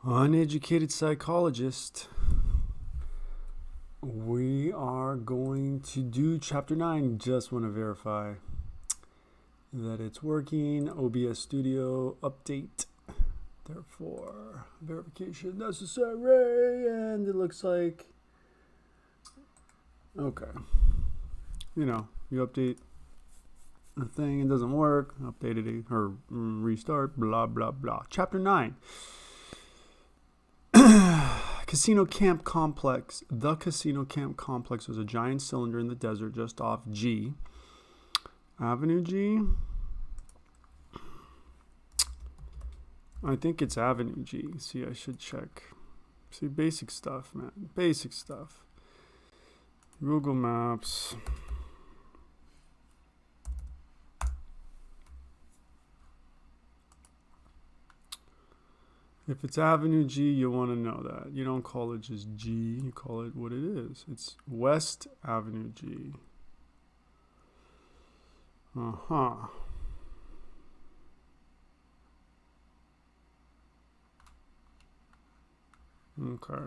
Uneducated psychologist. We are going to do chapter 9. Just want to verify that it's working. OBS Studio update. Therefore, verification necessary. And it looks like, okay. You know, you update the thing, it doesn't work. Update it or restart, blah, blah, blah. Chapter 9. Casino Camp Complex. The Casino Camp Complex was a giant cylinder in the desert just off G. Avenue G? I think it's Avenue G. See, I should check. See, basic stuff, man. Basic stuff. Google Maps. If it's Avenue G, you want to know that. You don't call it just G. You call it what it is. It's West Avenue G. Uh-huh. Okay.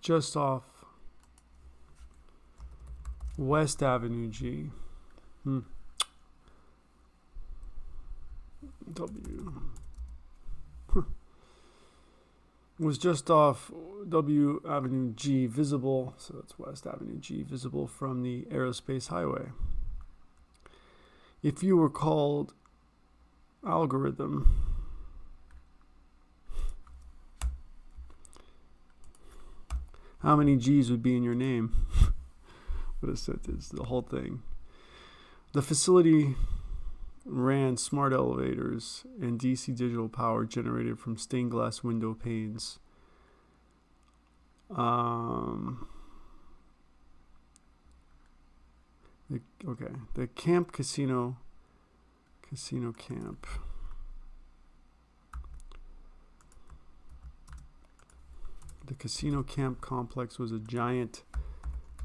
Just off West Avenue G. W. Was just off W Avenue G, visible, so that's West Avenue G, visible from the Aerospace Highway. If you were called algorithm, how many G's would be in your name? What a sentence, the whole thing. The facility ran smart elevators and DC digital power generated from stained glass window panes. The camp casino camp. The casino camp complex was a giant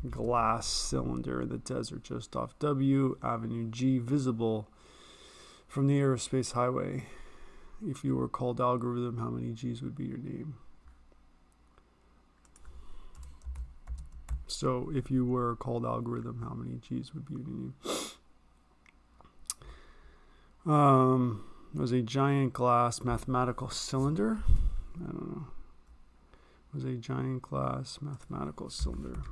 glass cylinder in the desert just off W Avenue G, visible from the Aerospace Highway. If you were called algorithm, how many G's would be your name? So if you were called algorithm, how many G's would be your name? It was a giant glass mathematical cylinder. I don't know. It was a giant glass mathematical cylinder.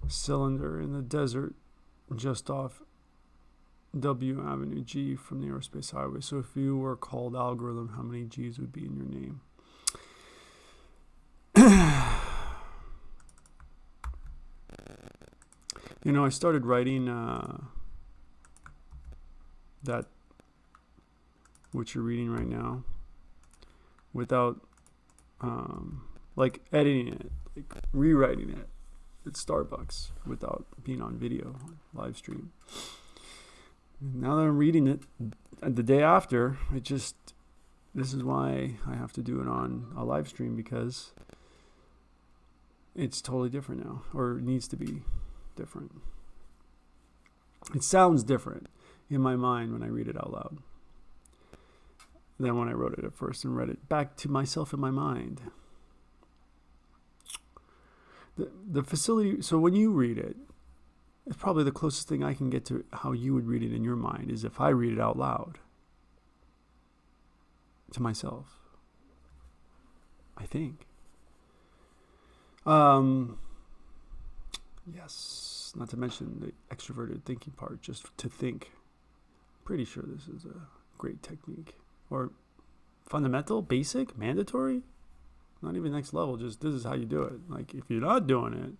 Cylinder in the desert just off W Avenue G from the Aerospace Highway. So if you were called algorithm, how many G's would be in your name? You know, I started writing that what you're reading right now without like editing it, like rewriting it at Starbucks without being on video, live stream. Now that I'm reading it the day after, this is why I have to do it on a live stream, because it's totally different now, or it needs to be different. It sounds different in my mind when I read it out loud than when I wrote it at first and read it back to myself in my mind. The facility, so when you read it, it's probably the closest thing I can get to how you would read it in your mind is if I read it out loud to myself, I think. Yes, not to mention the extroverted thinking part, just to think. Pretty sure this is a great technique. Or fundamental, basic, mandatory, not even next level, just this is how you do it. Like, if you're not doing it,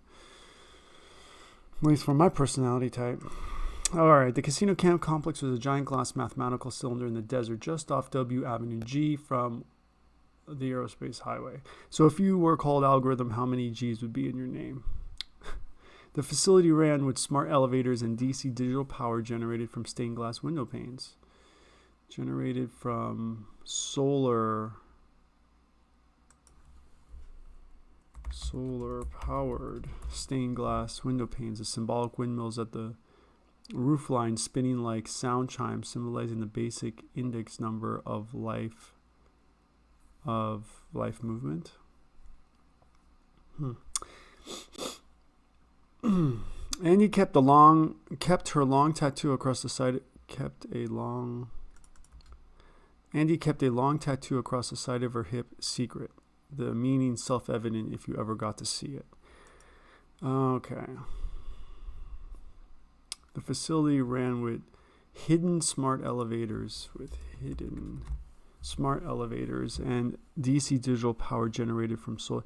at least for my personality type. All right, the casino camp complex was a giant glass mathematical cylinder in the desert just off W Avenue G from the Aerospace Highway. So if you were called algorithm, how many G's would be in your name? The facility ran with smart elevators and DC digital power generated from stained glass window panes. Generated from solar powered stained glass window panes, the symbolic windmills at the roofline spinning like sound chimes, symbolizing the basic index number of life movement. Andy kept her long tattoo across the side. Andy kept a long tattoo across the side of her hip secret. The meaning self-evident if you ever got to see it. Okay. The facility ran with hidden smart elevators and DC digital power generated from solar.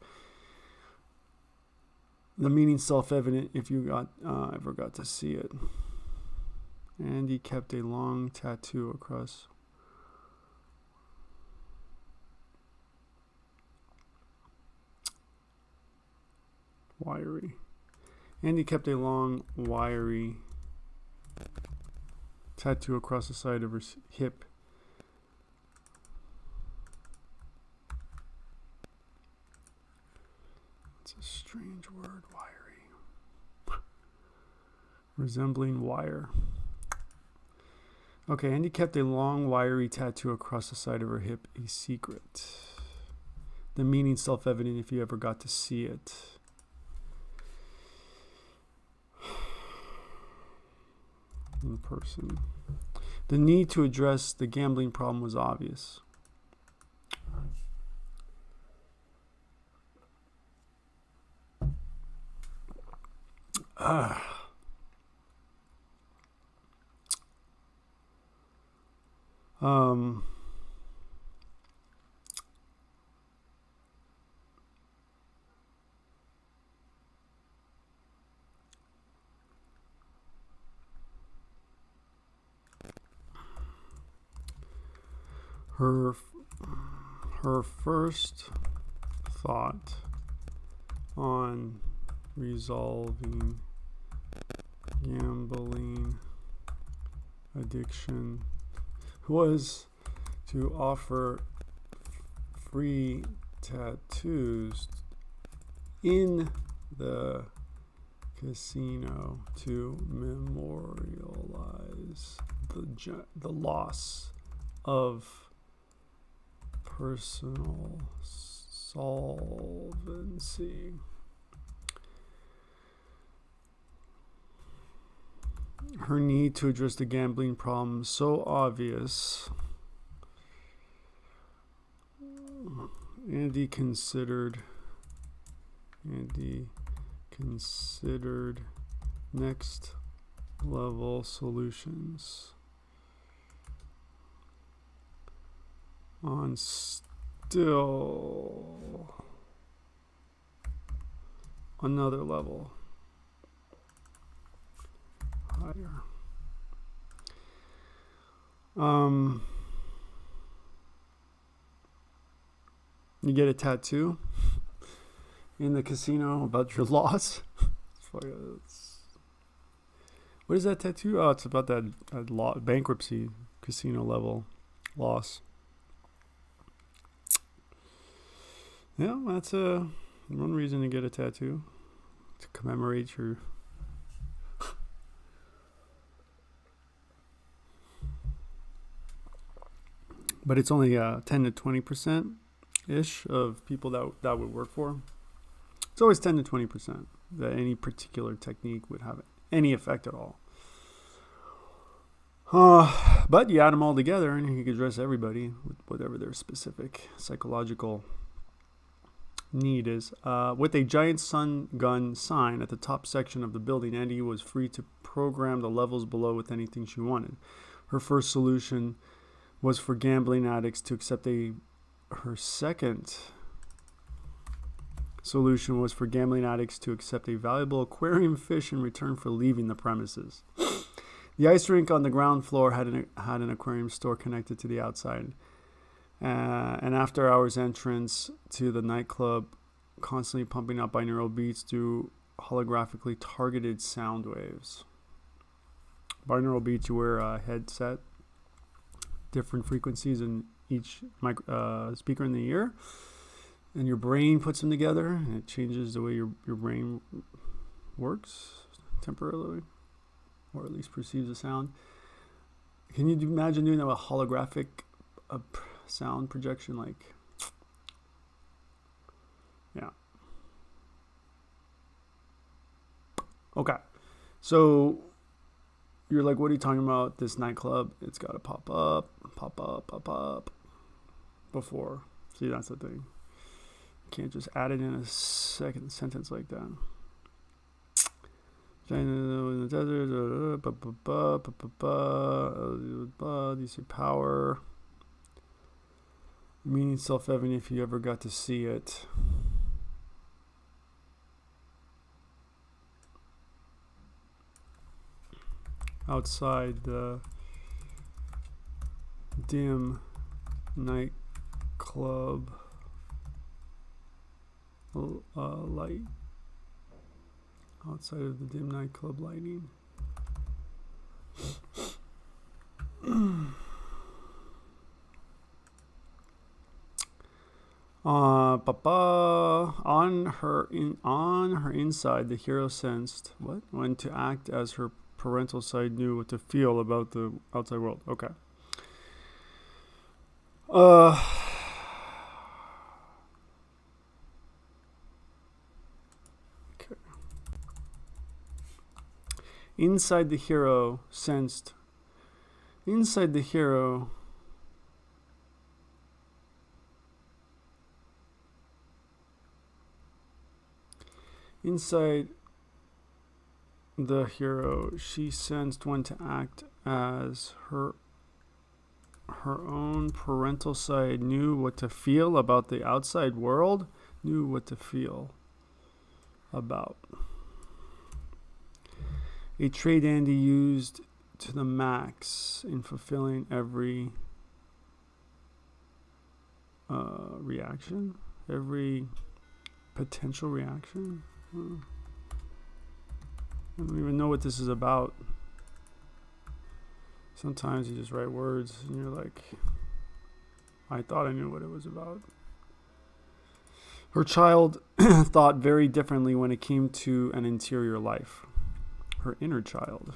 The meaning self-evident if you ever got to see it. And he kept a long tattoo across. Wiry. And he kept a long, wiry tattoo across the side of her hip. It's a strange word, wiry. Resembling wire. Okay, and he kept a long, wiry tattoo across the side of her hip, a secret. The meaning self-evident if you ever got to see it. In person. The need to address the gambling problem was obvious. Her first thought on resolving gambling addiction was to offer free tattoos in the casino to memorialize the loss of personal solvency. Her need to address the gambling problem so obvious. Andy considered next level solutions on still another level higher. You get a tattoo in the casino about your loss. What is that tattoo? Oh, it's about that bankruptcy casino level loss. Yeah, that's one reason to get a tattoo, to commemorate your but it's only 10 to 20% ish of people that would work for. It's always 10 to 20% that any particular technique would have any effect at all. But you add them all together and you can address everybody with whatever their specific psychological need is. With a giant SUNGUN sign at the top section of the building, Andy was free to program the levels below with anything she wanted. Her first solution was for gambling addicts to accept her second solution was for gambling addicts to accept a valuable aquarium fish in return for leaving the premises. The ice rink on the ground floor had an aquarium store connected to the outside. An after-hours entrance to the nightclub, constantly pumping out binaural beats through holographically targeted sound waves. Binaural beats, you wear a headset, different frequencies in each speaker in the ear, and your brain puts them together, and it changes the way your brain works temporarily. or at least perceives a sound. Can you imagine doing that with holographic sound projection? Like, yeah. Okay. So you're like, what are you talking about? This nightclub, it's got to pop up before. See, that's the thing. You can't just add it in a second sentence like that. In the desert, DC power. Meaning self-evident if you ever got to see it. Outside the dim nightclub light. Outside of the dim nightclub lighting. On her inside, the hero sensed when to act as her parental side knew what to feel about the outside world. Okay. Inside the hero sensed. Inside the hero. Inside the hero, she sensed when to act as her own parental side knew what to feel about the outside world. Knew what to feel about. A trait Andy used to the max in fulfilling every reaction, every potential reaction. I don't even know what this is about. Sometimes you just write words and you're like, I thought I knew what it was about. Her child thought very differently when it came to an interior life. Her inner child.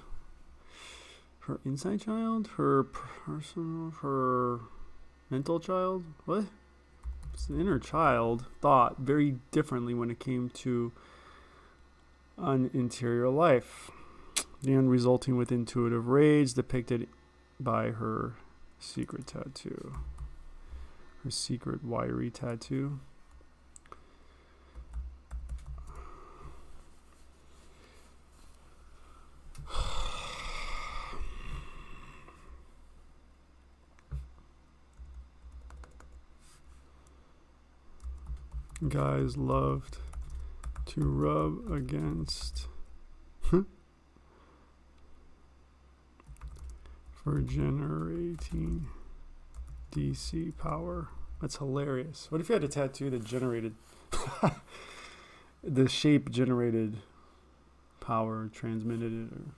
Her inside child? Her personal, her mental child? What? It's the inner child thought very differently when it came to an interior life. The end resulting with intuitive rage depicted by her secret tattoo. Her secret wiry tattoo. Guys loved to rub against for generating DC power. That's hilarious. What if you had a tattoo that generated the shape generated power, transmitted it, or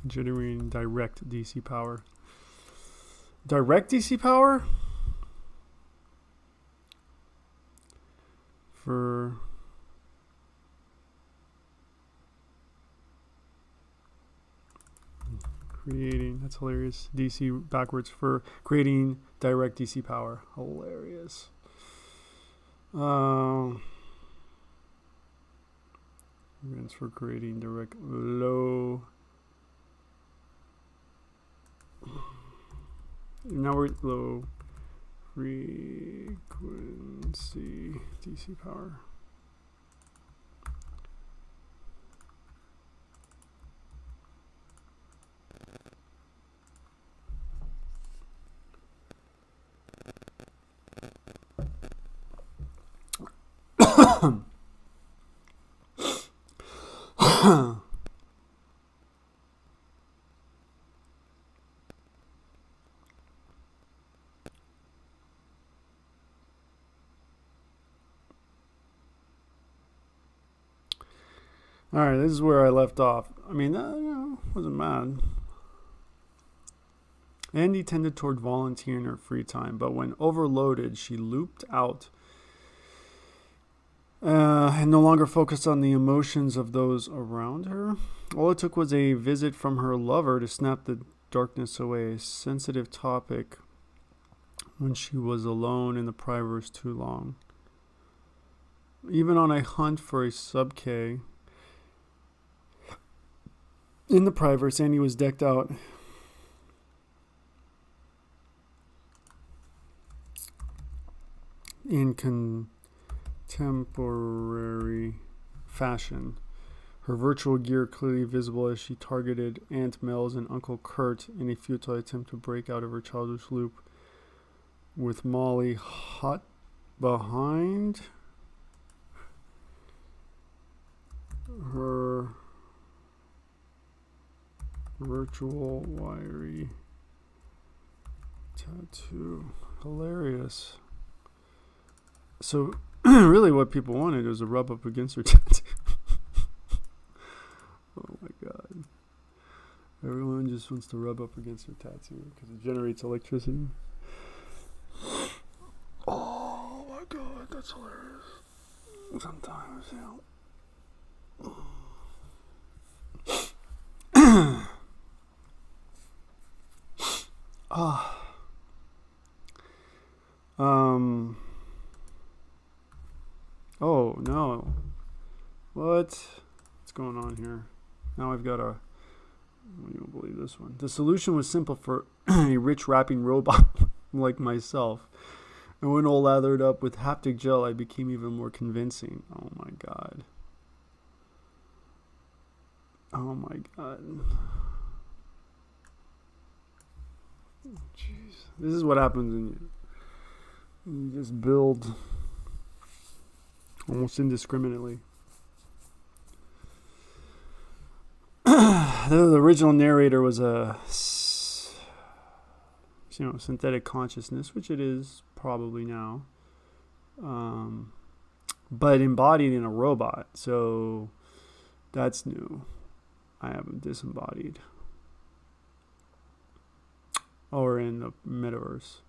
generating direct DC power. Direct DC power? For creating, that's hilarious. DC backwards for creating direct DC power. Hilarious. Events for creating direct low. Now we're at low frequency DC power. All right, this is where I left off. I mean, wasn't bad. Andy tended toward volunteering her free time, but when overloaded, she looped out and no longer focused on the emotions of those around her. All it took was a visit from her lover to snap the darkness away, a sensitive topic when she was alone in the Priverse too long. Even on a hunt for a sub-K, in the Priverse, Andy was decked out in contemporary fashion, her virtual gear clearly visible as she targeted Aunt Mel's and Uncle Kurt in a futile attempt to break out of her childish loop, with Molly hot behind her virtual wiry tattoo. Hilarious. So really what people wanted was a rub up against her tattoo. Oh my god. Everyone just wants to rub up against her tattoo because it generates electricity. Oh my god, that's hilarious. Sometimes, Oh no. What's going on here? Now I've got a... You won't believe this one. The solution was simple for a rich rapping robot like myself. And when all lathered up with haptic gel, I became even more convincing. Oh my god. Oh my god. Jeez. This is what happens when you just build almost indiscriminately. The original narrator was a synthetic consciousness, which it is probably now, but embodied in a robot. So that's new. I haven't disembodied. Or in the metaverse.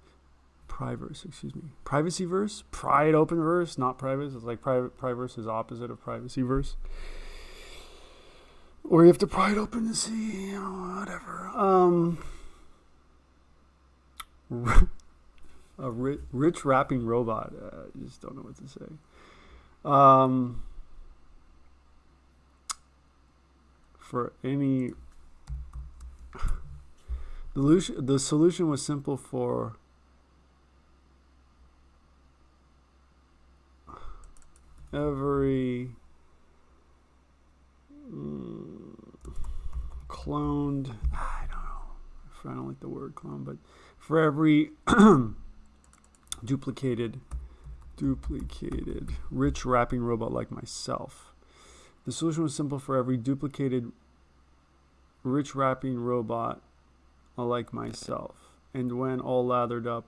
Priverse, excuse me. Privacyverse? Pride openverse, not private. It's like Priverse is opposite of privacyverse. Or you have to pry it open to see, whatever. A rich rapping robot. I just don't know what to say. For any... The solution was simple for every cloned, I don't know, I don't like the word clone, but for every duplicated rich rapping robot like myself. The solution was simple for every duplicated rich rapping robot like myself. And when all lathered up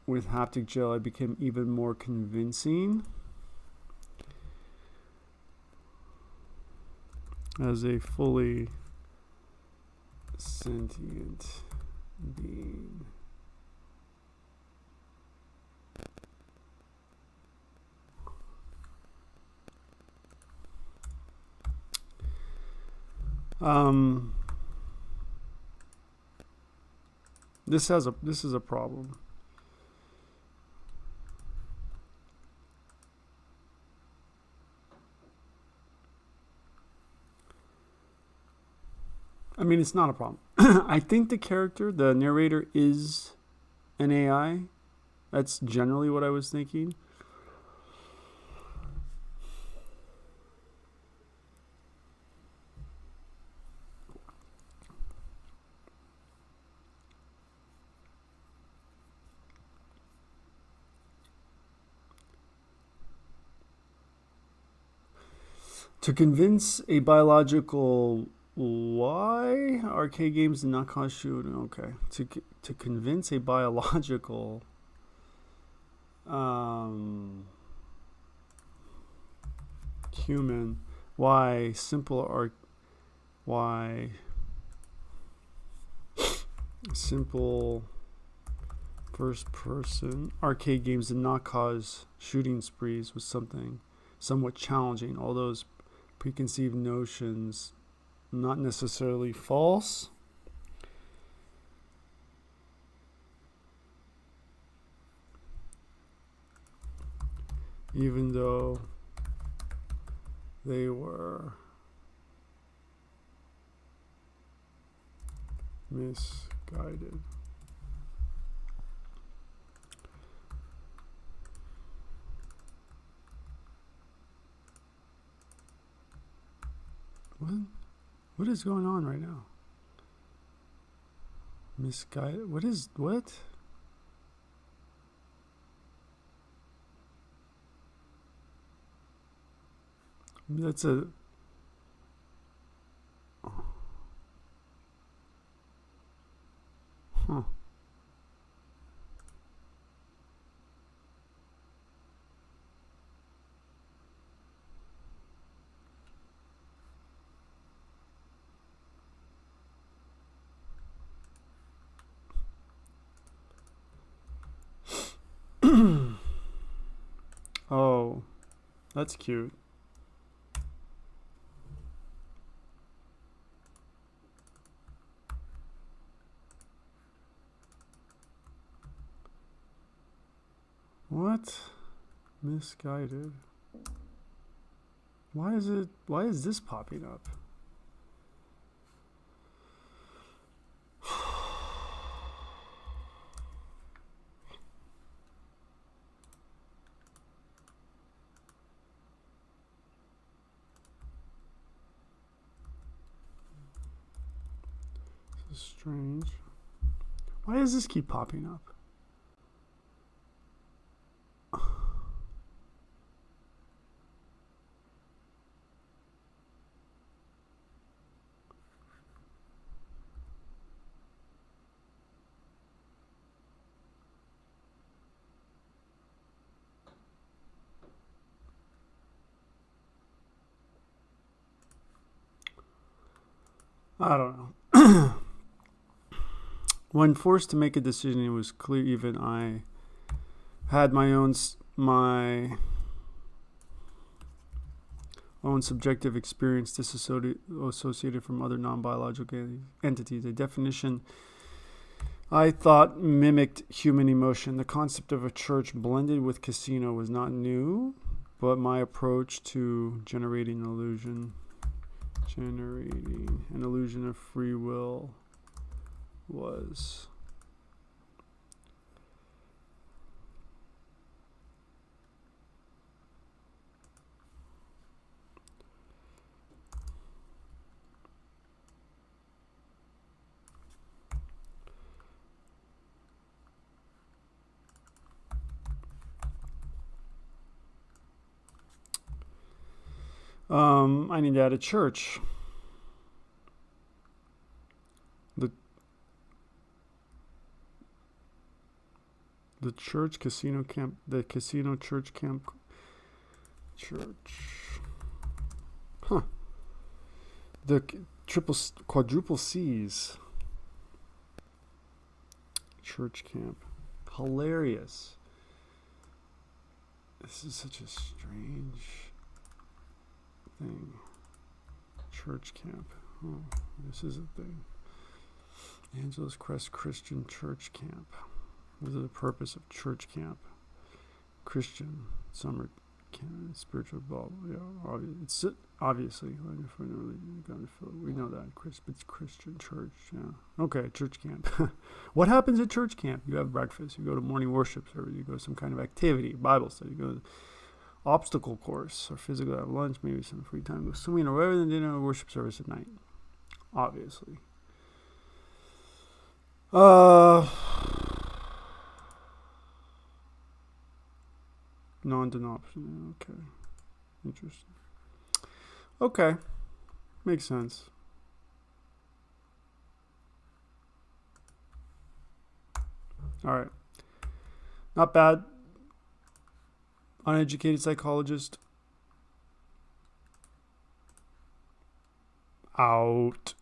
with haptic gel, I became even more convincing as a fully sentient being. This is a problem. I mean, it's not a problem. I think the character, the narrator, is an AI. That's generally what I was thinking. To convince a biological... Why arcade games did not cause shooting? Okay, to convince a biological human why simple art, why Simple first person arcade games did not cause shooting sprees was something somewhat challenging. All those preconceived notions not necessarily false. Even though they were misguided. What is going on right now? Misguided? What? That's a... Huh. Oh, that's cute. What? Misguided. Why is this popping up? This is strange. Why does this keep popping up? I don't know. When forced to make a decision, it was clear even I had my own subjective experience disassociated from other non-biological entities. A definition I thought mimicked human emotion. The concept of a church blended with casino was not new, but my approach to generating an illusion of free will was I need to add a church. The church casino camp, the casino church camp, church. Huh. The quadruple C's. Church camp. Hilarious. This is such a strange thing. Church camp. Oh, this is a thing. Angeles Crest Christian Church Camp. What is the purpose of church camp? Christian summer camp, spiritual ball. Yeah, it's obviously. We know that. It's Christian church. Yeah. Okay, church camp. What happens at church camp? You have breakfast. You go to morning worship service. You go to some kind of activity, Bible study. You go to obstacle course or physical. Have lunch. Maybe some free time. Go swimming or whatever. Then dinner or worship service at night. Obviously. Non-denominational. Okay. Interesting. Okay. Makes sense. All right. Not bad. Uneducated psychologist. Out.